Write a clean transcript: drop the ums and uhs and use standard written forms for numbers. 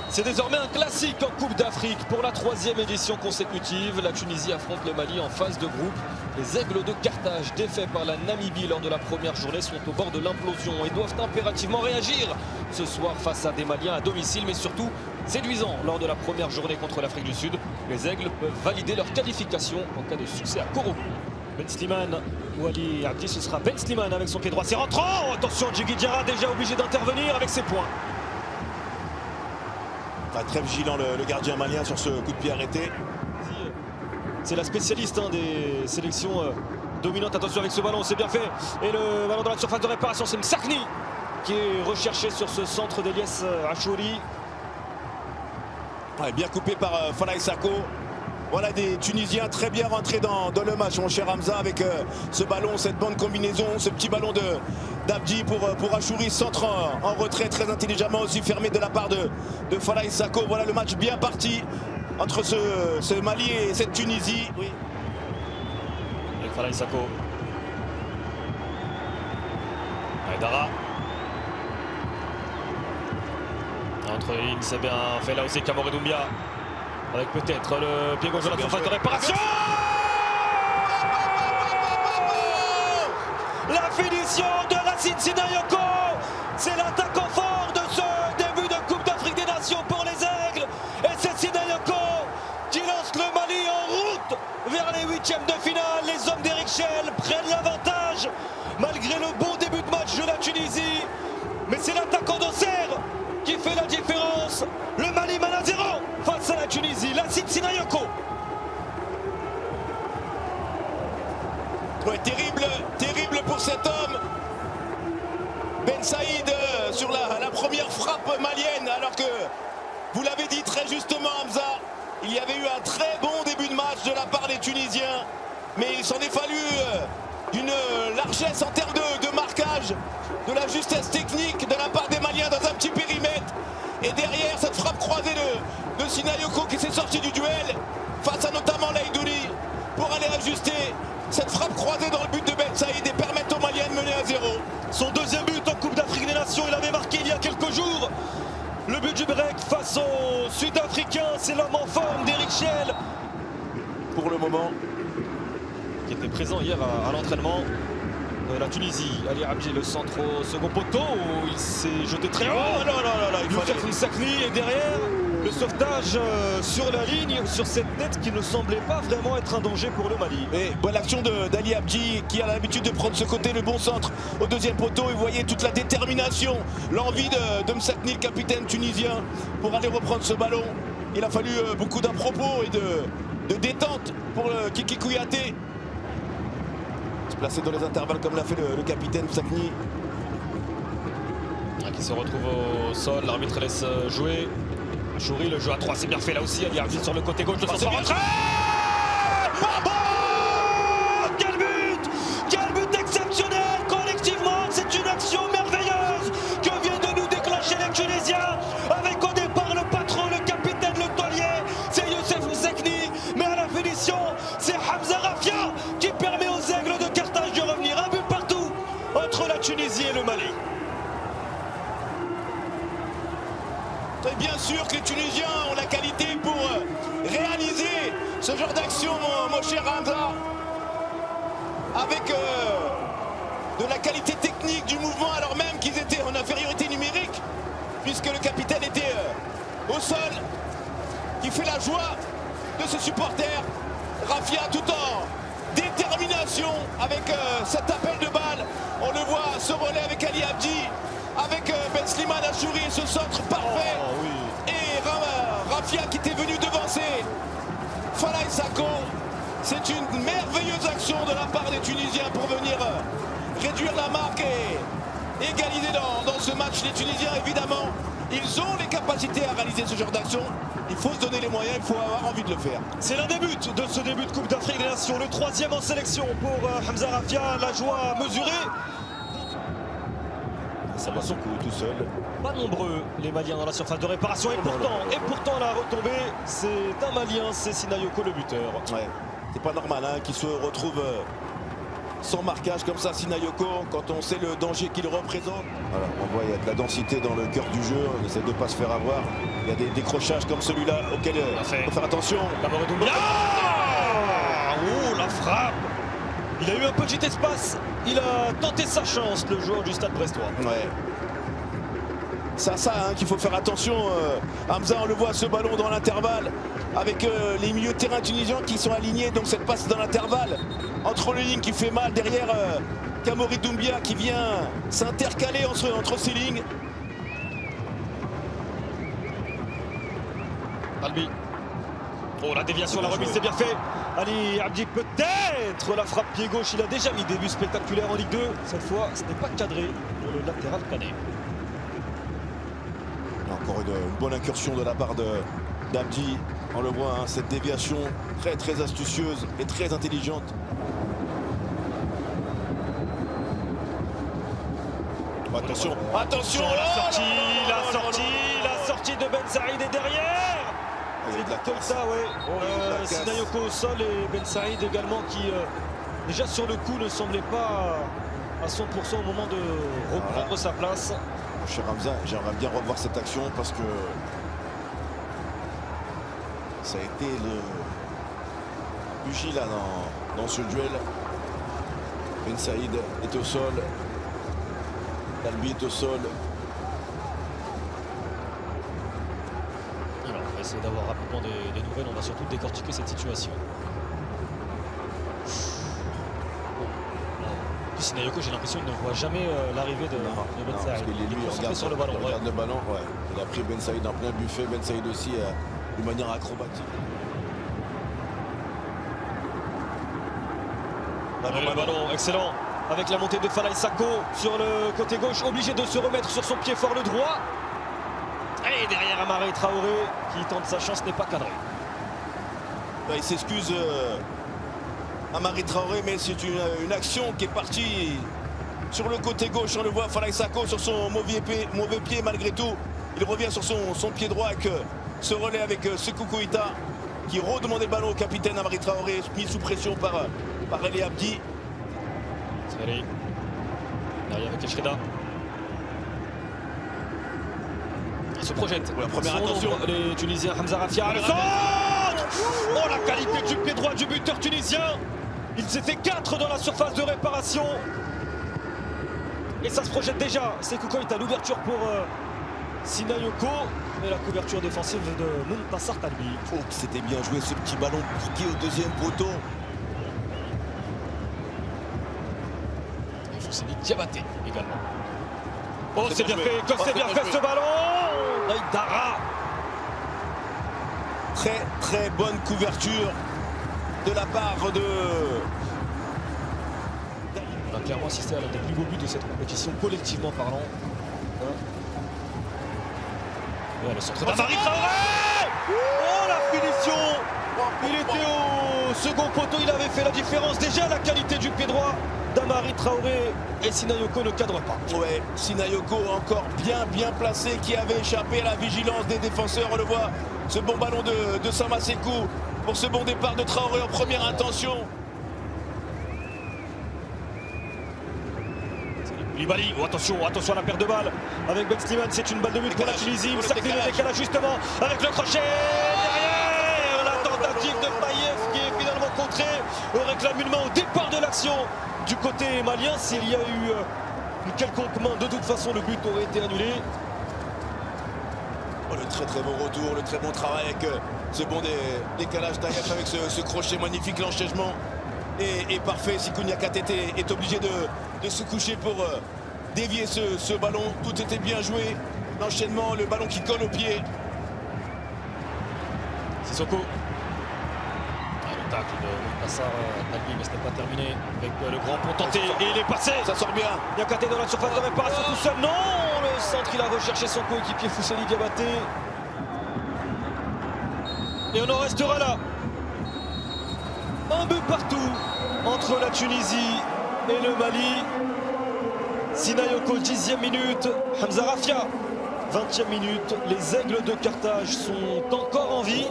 C'est désormais un classique en Coupe d'Afrique. Pour la 3e édition consécutive, la Tunisie affronte le Mali en phase de groupe. Les Aigles de Carthage, défaits par la Namibie lors de la première journée, sont au bord de l'implosion et doivent impérativement réagir ce soir face à des Maliens à domicile, mais surtout séduisants lors de la première journée contre l'Afrique du Sud. Les Aigles peuvent valider leur qualification en cas de succès à Koro. Ben Slimane ou Ali Abdi, ce sera Ben Slimane avec son pied droit. C'est rentrant. Attention, Djigui Diarra déjà obligé d'intervenir avec ses points. Très vigilant le gardien malien sur ce coup de pied arrêté. C'est la spécialiste des sélections dominantes. Attention avec ce ballon, c'est bien fait. Et le ballon dans la surface de réparation, c'est Msakni qui est recherché sur ce centre d'Eliès Achouri. Ouais, bien coupé par Falaye Sako. Voilà des Tunisiens très bien rentrés dans le match, mon cher Hamza, avec ce ballon, cette bonne combinaison, ce petit ballon d'Abdi pour Achouri, centre en retrait très intelligemment aussi fermé de la part de Falaye Sako. Voilà le match bien parti entre ce Mali et cette Tunisie. Oui. Avec Falaye Sako. Aïdara. Entre les lignes, c'est bien fait là aussi Kamoré Doumbia. Avec peut-être le pied gauche de la surface de réparation. La finition de Racine Sinayoko. C'est l'attaquant fort de ce début de Coupe d'Afrique des Nations pour les Aigles. Et c'est Sinayoko qui lance le Mali en route vers les 8e de finale. Les hommes d'Eric Schell prennent l'avantage malgré le bon début de match de la Tunisie. Mais c'est l'attaquant d'Auxerre qui fait la différence. Le Mali mène à 0 face à la Tunisie. Lassine Sinayoko. Ouais, terrible pour cet homme. Ben Saïd sur la première frappe malienne, alors que, vous l'avez dit très justement Hamza, il y avait eu un très bon début de match de la part des Tunisiens, mais il s'en est fallu d'une largesse en termes de marquage, de la justesse technique de la part des Maliens dans un petit périmètre. Et derrière cette frappe croisée de Sinayoko qui s'est sorti du duel face à notamment Laïdouli pour aller ajuster cette frappe croisée dans le but de Ben Saïd et permettre aux Maliens de mener à 0. Son deuxième but en Coupe d'Afrique des Nations, il avait marqué il y a quelques jours. Le but du break face aux Sud-Africains, c'est l'homme en forme d'Eric Schell. Pour le moment. Qui était présent hier à l'entraînement de la Tunisie. Ali Abdi, le centre au second poteau, où il s'est jeté très haut. Oh là là là, il fallait... Msakni, et derrière, le sauvetage sur la ligne, sur cette tête qui ne semblait pas vraiment être un danger pour le Mali. Et bonne action d'Ali Abdi qui a l'habitude de prendre ce côté, le bon centre au deuxième poteau. Et vous voyez toute la détermination, l'envie de Msakni, le capitaine tunisien, pour aller reprendre ce ballon. Il a fallu beaucoup d'à-propos et de détente pour le Kiki Kouyaté. Se placer dans les intervalles comme l'a fait le capitaine Msakni. Qui se retrouve au sol, l'arbitre laisse jouer. Achouri, le jeu à 3, c'est bien fait là aussi. Ali Abdi sur le côté gauche de son rentrée. Quel but exceptionnel. Collectivement, c'est une action merveilleuse que viennent de nous déclencher les Tunisiens. Avec au départ le patron, le capitaine, le taulier, c'est Youssef Msakni. Mais à la finition, c'est Hamza Rafia qui permet aux Aigles de Carthage de revenir. Un but partout entre la Tunisie et le Mali. Et bien sûr que les Tunisiens ont la qualité pour réaliser ce genre d'action, mon cher Hamza, avec de la qualité technique du mouvement, alors même qu'ils étaient en infériorité numérique, puisque le capitaine était au sol, qui fait la joie de ce supporter. Rafia tout en détermination avec cet appel de balle. On le voit se relais avec Ali Abdi, avec Ben Slimane Achouri et ce centre parfait. Oh, oui. Et Rafia qui était venu devancer Falaye Sako. C'est une merveilleuse action de la part des Tunisiens pour venir réduire la marque et égaliser dans ce match. Les Tunisiens, évidemment, ils ont les capacités à réaliser ce genre d'action. Il faut se donner les moyens, il faut avoir envie de le faire. C'est l'un des buts de ce début de Coupe d'Afrique des Nations. Le 3e en sélection pour Hamza Rafia. La joie mesurée. Ça va son coup tout seul. Pas nombreux les Maliens dans la surface de réparation. Et pourtant la retombée, c'est un Malien, c'est Sinayoko le buteur. Ouais, c'est pas normal hein, qu'il se retrouve sans marquage comme ça, Sinayoko, quand on sait le danger qu'il représente. Voilà, on voit il y a de la densité dans le cœur du jeu, on essaie de ne pas se faire avoir. Il y a des décrochages comme celui-là auxquels il faut faire attention. Oh, la frappe! Il a eu un petit espace, il a tenté sa chance, le joueur du Stade Brestois. Ouais. C'est à ça hein, qu'il faut faire attention. Hamza, on le voit, ce ballon dans l'intervalle, avec les milieux de terrain tunisiens qui sont alignés. Donc cette passe dans l'intervalle, entre les lignes qui fait mal, derrière Kamori Doumbia qui vient s'intercaler entre ces lignes. Albi. Oh, la déviation, la remise, c'est bien fait. Ali Abdi, peut-être la frappe pied gauche. Il a déjà mis des buts spectaculaires en Ligue 2. Cette fois, ce n'est pas cadré pour le latéral canet. Encore une bonne incursion de la part d'Abdi. On le voit, hein, cette déviation très astucieuse et très intelligente. Attention, attention, la sortie de Ben Saïd est derrière. C'est comme ça, ouais. Sinayoko au sol et Ben Saïd également qui, déjà sur le coup, ne semblait pas à 100% au moment de reprendre sa place. Mon cher Hamza, j'aimerais bien revoir cette action parce que ça a été le pugilat dans ce duel. Ben Saïd est au sol. Albi est au sol. Alors, on va essayer d'avoir rapidement des nouvelles. On va surtout décortiquer cette situation. Sinayoko, j'ai l'impression qu'il ne voit jamais l'arrivée de Ben Saïd. Il est concentré sur le ballon. Il regarde le ballon. Ouais. Il a pris Ben Saïd en plein buffet. Ben Saïd aussi de manière acrobatique. Le ballon, excellent. Avec la montée de Falaï Sako sur le côté gauche, obligé de se remettre sur son pied fort le droit. Et derrière Amari Traoré qui tente sa chance, n'est pas cadré. Il s'excuse Amari Traoré, mais c'est une action qui est partie sur le côté gauche. On le voit, Falaï Sako sur son mauvais pied malgré tout. Il revient sur son pied droit avec ce relais avec Sekou Koïta qui redemandait le ballon au capitaine Amari Traoré, mis sous pression par Ali Abdi. Allez, derrière avec Eshreda. Il se projette. La première attention. Les Tunisiens, Hamza Rafia. Le centre. Oh, la qualité du pied droit du buteur tunisien. Ils étaient 4 dans la surface de réparation. Et ça se projette déjà. Sekou Koïta, l'ouverture pour Sinayoko. Et la couverture défensive de Mountassar Talbi. Oh, c'était bien joué ce petit ballon piqué au deuxième poteau. C'est Diabaté également. Oh, c'est bien fait, c'est bien fait ce ballon. Dara. Très bonne couverture de la part de... On a clairement assisté à l'un des plus beaux buts de cette compétition, collectivement parlant. Ouais, le centre d'Amari Traoré. Oh, la finition. Il était au second poteau, il avait fait la différence. Déjà la qualité du pied droit d'Amari Traoré, et Sinayoko ne cadre pas. Ouais, Sinayoko encore bien placé, qui avait échappé à la vigilance des défenseurs. On le voit, ce bon ballon de Sama Sekou pour ce bon départ de Traoré en première intention. Koulibaly, oh, attention à la perte de balle avec Ben Slimane, c'est une balle de but pour la Tunisie. Il sacre le décalage justement avec le crochet derrière. La tentative de Payev qui est finalement contrée. On réclame une main au départ de l'action du côté malien. S'il y a eu une quelconque main, de toute façon le but aurait été annulé. Oh, le très bon retour, le très bon travail avec ce bon décalage Taïef avec ce crochet magnifique, l'enchaînement est parfait. Sekou Niakhaté est obligé de se coucher pour dévier ce ballon. Tout était bien joué, l'enchaînement, le ballon qui colle au pied. Sissoko. Le tacle de Mountassar Talbi, mais ce n'est pas terminé avec le grand pont tenté et il est passé. Ça sort bien. Niakhaté dans la surface de réparation tout seul. Non, le centre, il a recherché son coéquipier Fousseni Diabaté. Et on en restera là. Un but partout entre la Tunisie et le Mali. Sinayoko, 10e minute. Hamza Rafia, 20e minute. Les Aigles de Carthage sont encore en vie.